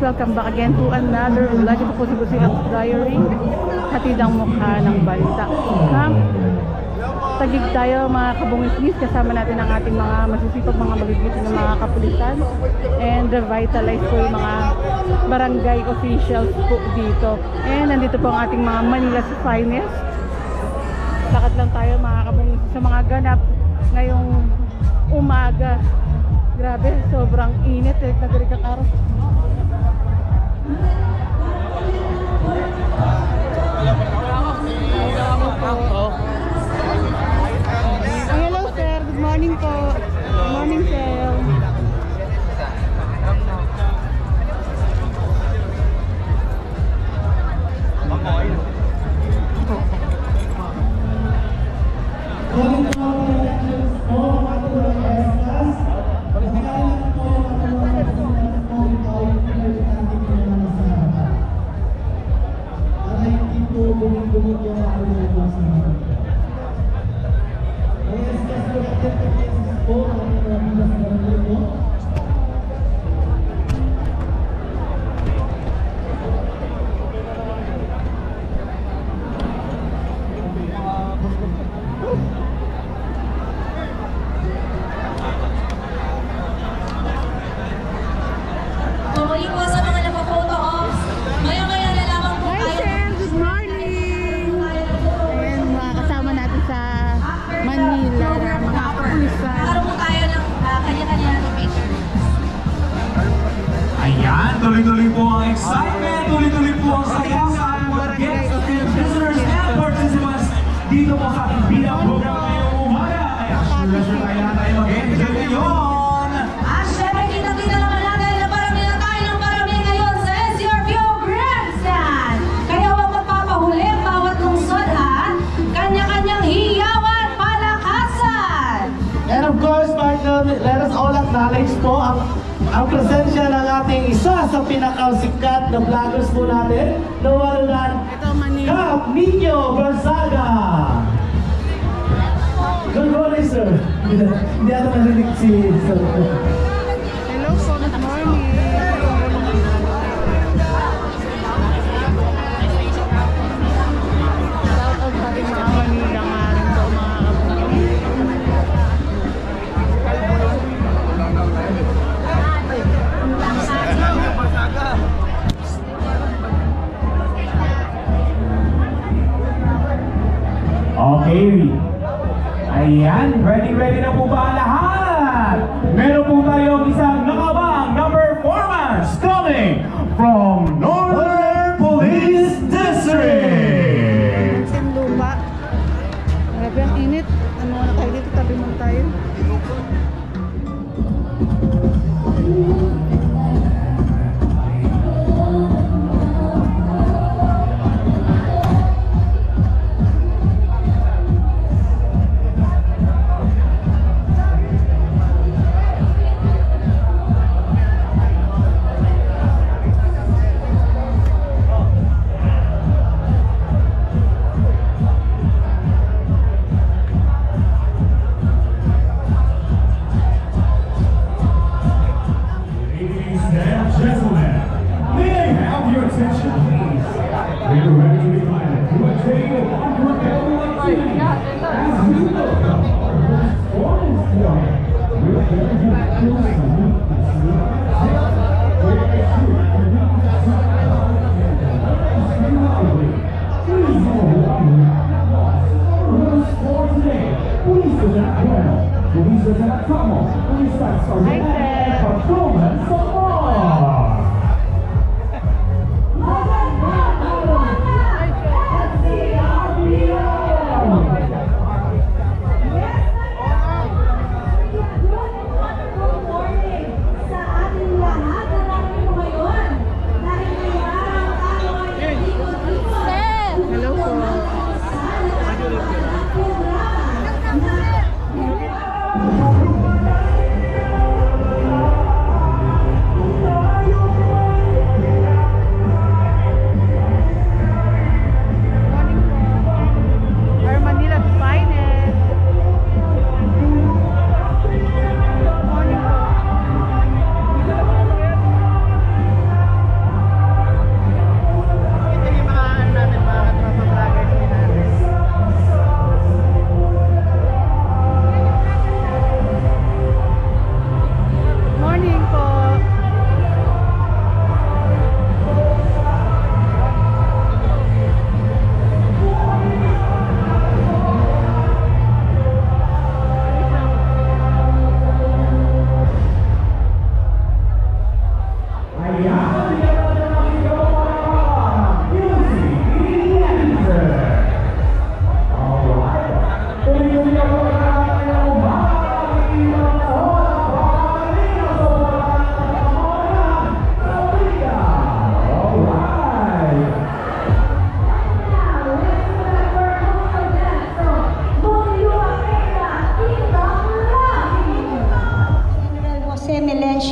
welcome back again to another vlog. Ito po si Busi at Diary, hatid ang mukha ng balita. Camp Taguig tayo mga kabungis-ngis, kasama natin ang ating mga masisipag mga magigiting ng mga kapulisan and revitalize po yung mga barangay officials po dito. And nandito po ang ating mga Manila's finest. Lakad lang tayo mga kabungis sa mga ganap ngayong umaga. Grabe, sobrang init. Nagdirik ang araw. Hello sir, good morning po. Good morning sir. Tuloy-tuloy po ang excitement, tuloy-tuloy po ang saya sa mga guests and visitors and participants dito po sa ating bilang program ngayong umaga. Kaya sure tayo na tayo mag-enjoy ngayon. At syempre kita-kita naman natin na parami na tayo ng parami ngayon sa SCRPO Grandstand. Kaya huwag magpapahuli ang bawat lungsod ha. Kanya-kanyang hiyawan, palakasan. And of course, partner, let us all acknowledge po ang presensya ng ating isa sa pinakasikat na vloggers po natin, na wala na Cap Nino Barzaga. Good morning, sir. Hindi ata narinig si sir. Hello po, good morning. Shout out sa ating mga Manila nga rin po mga kabungis. Okay. Ayan, ready na po ba ang lahat? Meron po tayong isang nakabang na performance coming from Northern Police District. Team Lupa. Grabe ang init. Ano na tayo dito? Tabi mo tayo.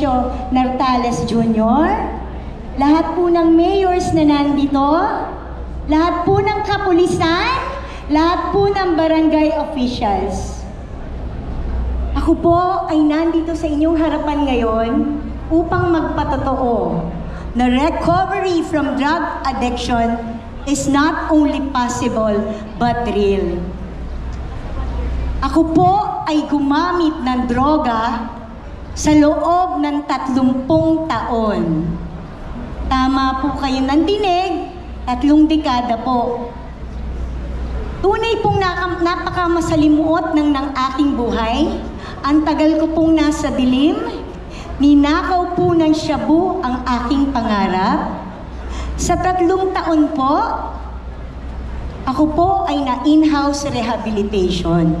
Ignacio Nartales Jr., lahat po ng mayors na nandito, lahat po ng kapulisan, lahat po ng barangay officials. Ako po ay nandito sa inyong harapan ngayon upang magpatotoo na recovery from drug addiction is not only possible but real. Ako po ay gumamit ng droga sa loob ng 30 taon. Tama po kayo ng dinig, 3 dekada po. Tunay pong napakamasalimuot ng aking buhay. Ang tagal ko pong nasa dilim, ninakaw po ng shabu ang aking pangarap. Sa 3 taon po, ako po ay na in-house rehabilitation.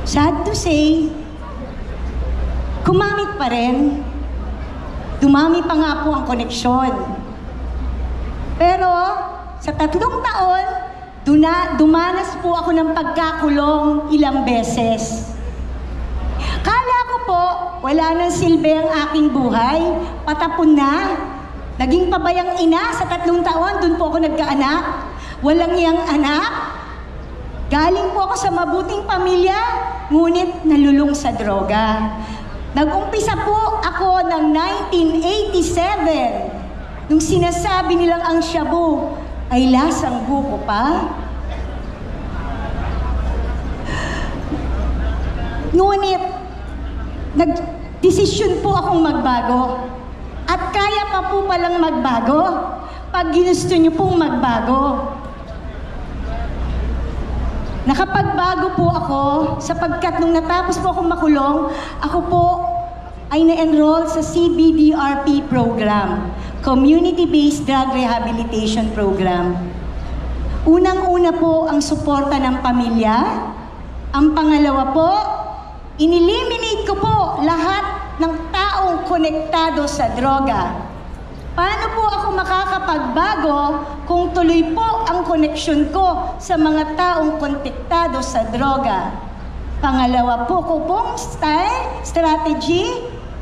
Sad to say, kumamit pa rin. Dumami pa nga po ang koneksyon. Pero sa 3 taon, dumanas po ako ng pagkakulong ilang beses. Kala ko po, wala nang silbi ang aking buhay, patapon na. Naging pabayang ina sa 3 taon, dun po ako nagkaanak. Walang iyang anak. Galing po ako sa mabuting pamilya, ngunit nalulung sa droga. Nag-umpisa po ako ng 1987, nung sinasabi nilang ang shabu ay lasang buko pa. Ngunit, nag-desisyon po akong magbago. At kaya pa po palang magbago pag ginusto niyo pong magbago. Nakapagbago po ako sapagkat nung natapos po akong makulong, ako po ay na-enroll sa CBDRP program, Community-Based Drug Rehabilitation Program. Unang-una po ang suporta ng pamilya. Ang pangalawa po, ineliminate ko po lahat ng taong konektado sa droga. Paano po ako makakapagbago kung tuloy po ang koneksyon ko sa mga taong konektado sa droga? Pangalawa po ko pong strategy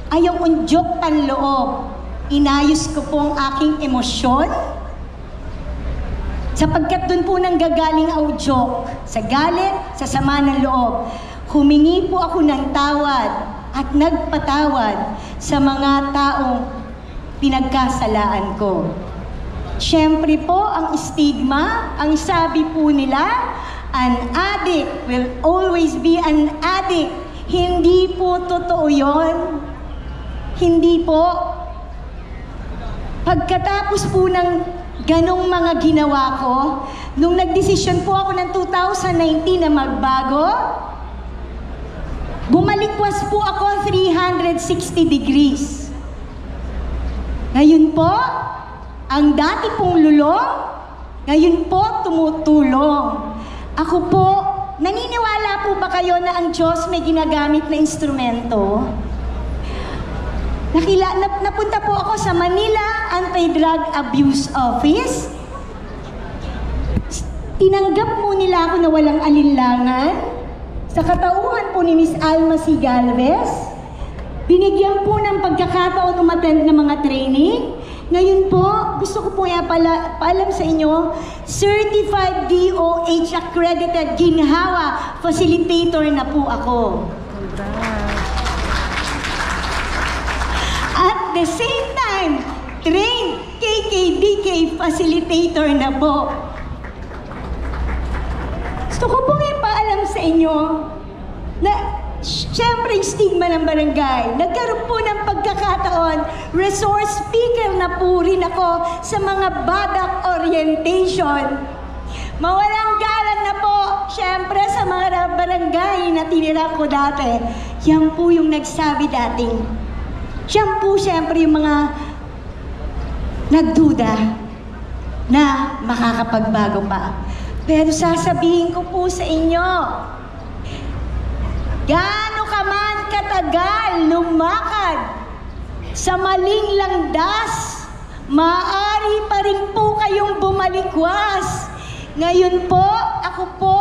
ay yung undyok panloob. Inayos ko po ang aking emosyon sapagkat dun po nang gagaling ang udyok, sa galit, sa sama ng loob. Humingi po ako ng tawad at nagpatawad sa mga taong pinagkasalaan ko. Siyempre po, ang stigma, ang sabi po nila, an addict will always be an addict. Hindi po totoo yun. Hindi po. Pagkatapos po ng ganong mga ginawa ko, nung nagdesisyon po ako ng 2019 na magbago, bumalikwas po ako 360 degrees. Ngayon po, ang dati pong lulong, ngayon po tumutulong. Ako po, naniniwala po ba kayo na ang Diyos may ginagamit na instrumento? Napunta po ako sa Manila Anti-Drug Abuse Office. Tinanggap mo nila ako na walang alinlangan. Sa katauhan po ni Miss Alma C. Galvez, binigyan po ng pagkakataon umattend ng mga training. Ngayon po, gusto ko po paalam sa inyo, Certified DOH Accredited Ginhawa Facilitator na po ako. At the same time, trained KKDK Facilitator na po. Gusto ko pong ipaalam sa inyo na siyempre yung stigma ng barangay. Nagkaroon po ng pagkakataon, resource speaker na po rin ako sa mga badak orientation. Mawalang galang na po, siyempre sa mga barangay na tinira ko dati. Yan po yung nagsabi dating. Yan po siyempre yung mga nagduda na makakapagbago pa. Pero sasabihin ko po sa inyo, gaano ka man katagal lumakad sa maling landas, maaari pa rin po kayong bumalikwas. Ngayon po, ako po,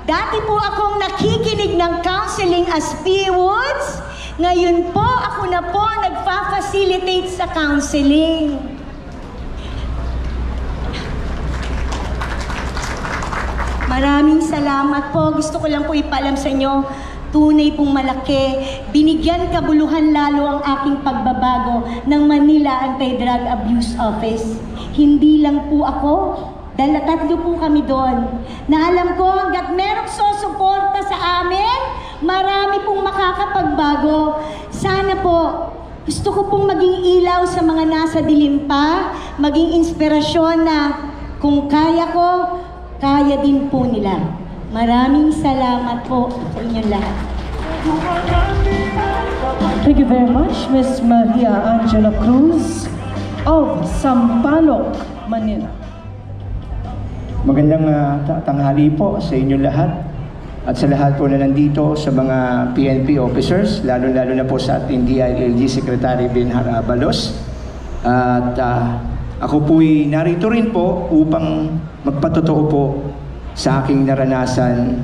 dati po akong nakikinig ng counseling as P. Woods, Ngayon po, ako na po nagfa-facilitate sa counseling. Maraming salamat po. Gusto ko lang po ipaalam sa inyo, tunay pong malaki. Binigyan kabuluhan lalo ang aking pagbabago ng Manila Anti-Drug Abuse Office. Hindi lang po ako, dahil tatlo po kami doon, na alam ko hanggat merong susuporta sa amin, marami pong makakapagbago. Sana po, gusto ko pong maging ilaw sa mga nasa dilim pa, maging inspirasyon na kung kaya ko, kaya din po nila. Maraming salamat po sa inyong lahat. Thank you very much, Ms. Maria Angela Cruz of Sampaloc, Manila. Magandang tanghali po sa inyo lahat at sa lahat po na nandito, sa mga PNP officers, lalo-lalo na po sa ating DILG Secretary Benhar Abalos. At ako po'y narito rin po upang magpatotoo po sa aking naranasan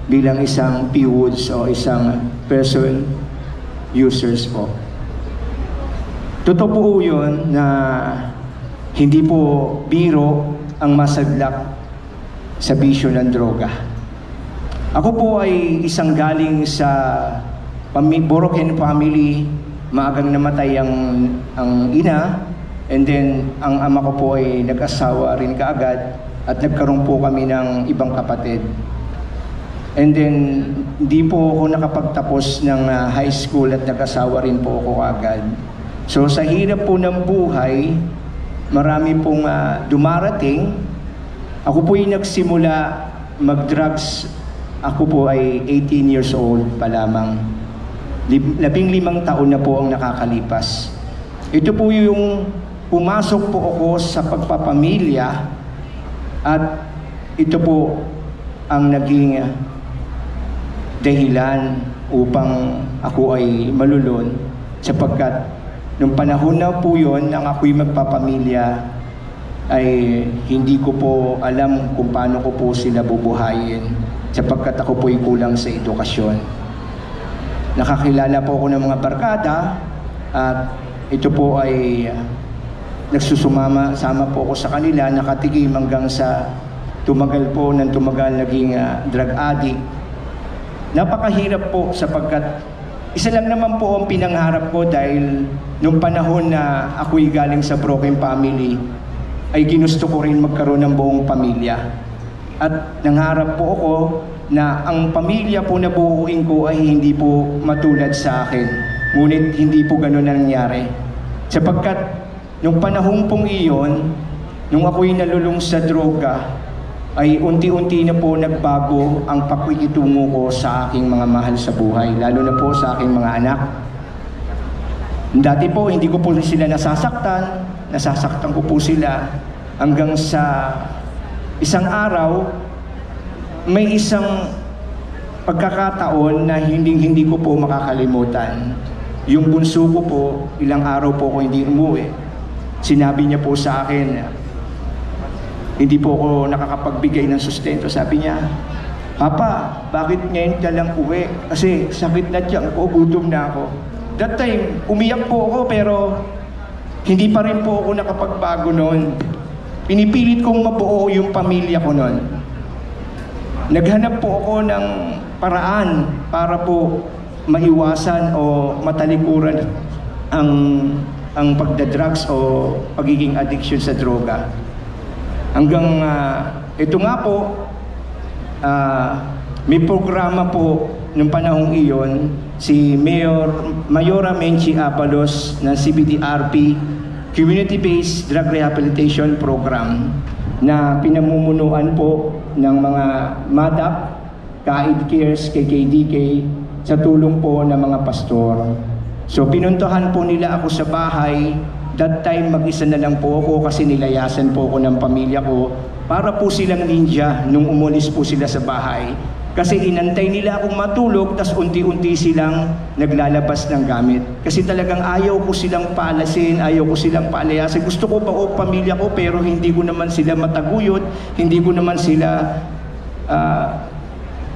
bilang isang PWOODS o isang person users po. Totoo po yun na hindi po biro ang masadlak sa bisyo ng droga. Ako po ay isang galing sa broken family, maagang namatay ang ina, and then ang ama ko po ay nag-asawa rin kaagad at nagkaroon po kami ng ibang kapatid. And then, hindi po ako nakapagtapos ng high school at nag-asawa rin po ako kaagad. So sa hirap po ng buhay, marami pong dumarating. Ako po ay nagsimula mag-drugs. Ako po ay 18 years old pa lamang. 15 taon na po ang nakakalipas. Ito po yung pumasok po ako sa pagpapamilya at ito po ang naging dahilan upang ako ay malulon, sapagkat nung panahon na po yun nang ako'y magpapamilya ay hindi ko po alam kung paano ko po sila bubuhayin, sapagkat ako po'y kulang sa edukasyon. Nakakilala po ako ng mga barkada at ito po ay sama po ako sa kanila, nakatigim hanggang sa tumagal po ng tumagal, naging drug addict. Napakahirap po sapagkat isa lang naman po ang pinangharap ko, dahil nung panahon na ako'y galing sa broken family ay ginusto ko rin magkaroon ng buong pamilya. At nangharap po ako na ang pamilya po na buuin ko ay hindi po matulad sa akin. Ngunit hindi po gano'n nangyari. Sapagkat nung panahon pong iyon, nung ako'y nalulung sa droga, ay unti-unti na po nagbago ang pakikitungo ko sa aking mga mahal sa buhay, lalo na po sa aking mga anak. Dati po, hindi ko po sila nasasaktan ko po sila, hanggang sa isang araw, may isang pagkakataon na hindi ko po makakalimutan. Yung bunso ko po, ilang araw po ako hindi umuwi. Sinabi niya po sa akin, hindi po ako nakakapagbigay ng sustento. Sabi niya, "Papa, bakit ngayon ka lang uwi? Kasi sakit na tiyan ko, gutom na ako." That time, umiyak po ako, pero hindi pa rin po ako nakapagbago noon. Pinipilit kong mabuo yung pamilya ko noon. Naghanap po ako ng paraan para po maiwasan o matalikuran ang pagdadrugs o pagiging addiction sa droga. Hanggang ito nga po, may programa po nung panahong iyon, si Mayora Menchi Abalos ng CBDRP, Community-Based Drug Rehabilitation Program, na pinamumunuan po ng mga MADAP, CAID Cares, KKDK, sa tulong po ng mga pastor. So pinuntahan po nila ako sa bahay. That time mag-isa na lang po ako kasi nilayasan po ako ng pamilya ko. Para po silang ninja nung umulis po sila sa bahay. Kasi inantay nila akong matulog, tas unti-unti silang naglalabas ng gamit. Kasi talagang ayaw ko silang palasin, ayaw ko silang palayasin. Gusto ko pa o pamilya ko, pero hindi ko naman sila mataguyod, hindi ko naman sila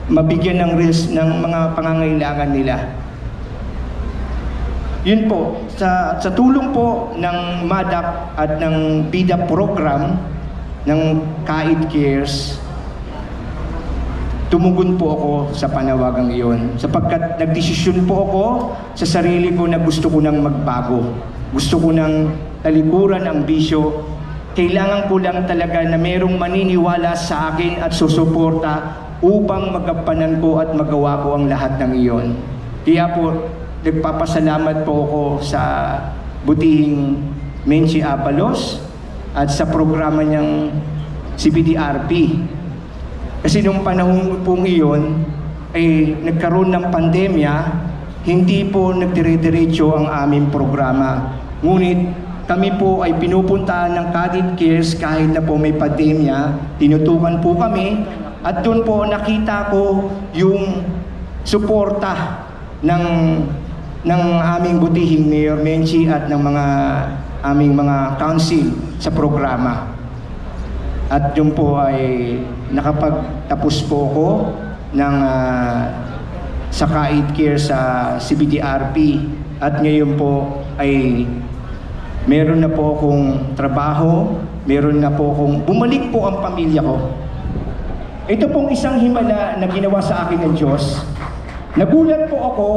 mabigyan ng risk ng mga pangangailangan nila. yun po, sa tulong po ng MADAP at ng BIDA program ng Kait Cares, tumugon po ako sa panawagang iyon. Sapagkat nagdesisyon po ako sa sarili ko na gusto ko nang magbago. Gusto ko nang talikuran ang bisyo. Kailangan ko lang talaga na merong maniniwala sa akin at susuporta upang magampanan ko at magawa ko ang lahat ng iyon. Kaya po, nagpapasalamat po ako sa butihing Menchie Abalos at sa programa niyang CBDRP. Kasi nung panahon pong iyon ay nagkaroon ng pandemya, hindi po nagdire-diretso ang aming programa. Ngunit kami po ay pinupuntahan ng Kait Cares kahit na po may pandemya, tinutukan po kami at doon po nakita ko yung suporta ng aming butihing Mayor Menchie at ng mga aming mga council sa programa. At yun po ay nakapagtapos po ako ng sa Kait Care sa CBDRP at ngayon po ay meron na po akong trabaho, meron na po akong bumalik po ang pamilya ko. Ito pong isang himala na ginawa sa akin ng Diyos. Nagulat po ako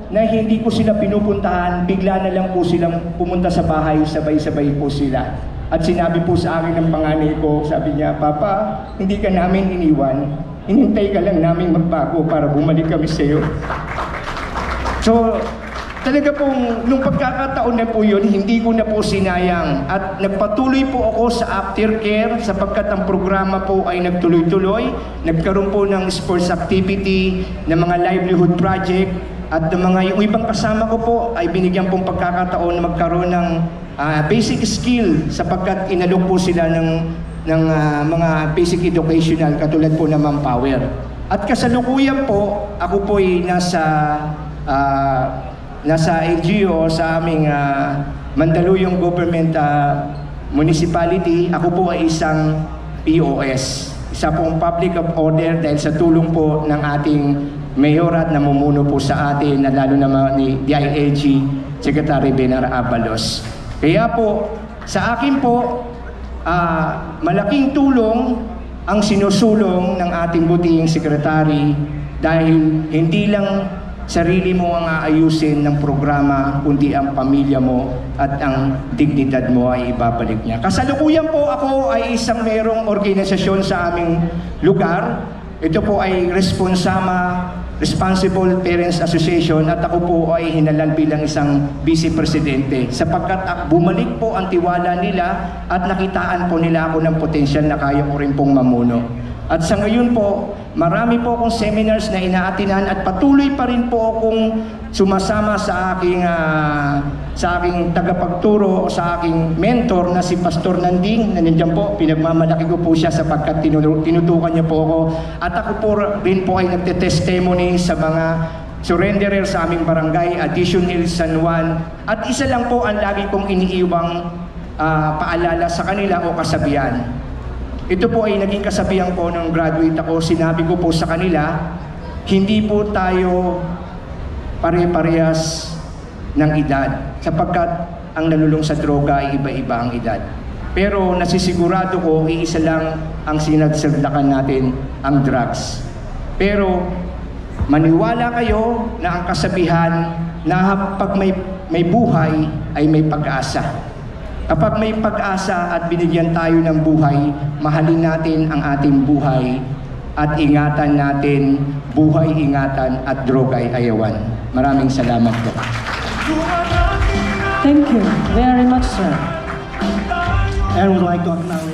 na hindi ko sila pinupuntahan, bigla na lang po silang pumunta sa bahay, sabay-sabay po sila. At sinabi po sa akin ng panganay ko, sabi niya, Papa, hindi ka namin iniwan, hinintay ka lang namin magbago para bumalik kami sa iyo. So, talaga pong, nung pagkakataon na po yun, hindi ko na po sinayang. At nagpatuloy po ako sa aftercare sapagkat ang programa po ay nagtuloy-tuloy. Nagkaroon po ng sports activity, ng mga livelihood project, at ng mga yung ibang kasama ko po ay binigyan pong pagkakataon na magkaroon ng basic skill sapagkat inalok po sila ng mga basic educational katulad po ng Manpower. At kasalukuyan po, ako po ay nasa LGU sa aming Mandaluyong Government Municipality. Ako po ay isang POS. Isa pong public of order dahil sa tulong po ng ating mayor at namumuno po sa atin na lalo naman ni DILG Secretary Benar Abalos. Kaya po, sa akin po, malaking tulong ang sinusulong ng ating butihing sekretary dahil hindi lang sarili mo ang aayusin ng programa, kundi ang pamilya mo at ang dignidad mo ay ibabalik niya. Kasalukuyan po ako ay isang merong organisasyon sa aming lugar. Ito po ay Responsible Parents Association at ako po ay hinalal bilang isang vice presidente sapagkat bumalik po ang tiwala nila at nakitaan po nila ako ng potensyal na kaya ko rin pong mamuno. At sa ngayon po, marami po akong seminars na inaatinan at patuloy pa rin po akong sumasama sa aking tagapagturo o sa aking mentor na si Pastor Nanding na nandiyan po. Pinagmamalaki ko po siya sapagkat tinutukan niya po ako. At ako po rin po ay nagte-testimony sa mga surrenderer sa aming barangay, Addition Hills, San Juan. At isa lang po ang lagi kong iniiwang paalala sa kanila o kasabihan. Ito po ay naging kasabihan ko nung graduate ako. Sinabi ko po sa kanila, hindi po tayo pare-parehas ng edad sapagkat ang nalulung sa droga ay iba-iba ang edad. Pero nasisigurado ko, iisa lang ang sinagsadlakan natin, ang drugs. Pero maniwala kayo na ang kasabihan na pag may buhay ay may pag-asa. Kapag may pag-asa at binigyan tayo ng buhay, mahalin natin ang ating buhay at ingatan natin, buhay ingatan at droga ay ayawan. Maraming salamat po. Thank you very much, sir. And would like to acknowledge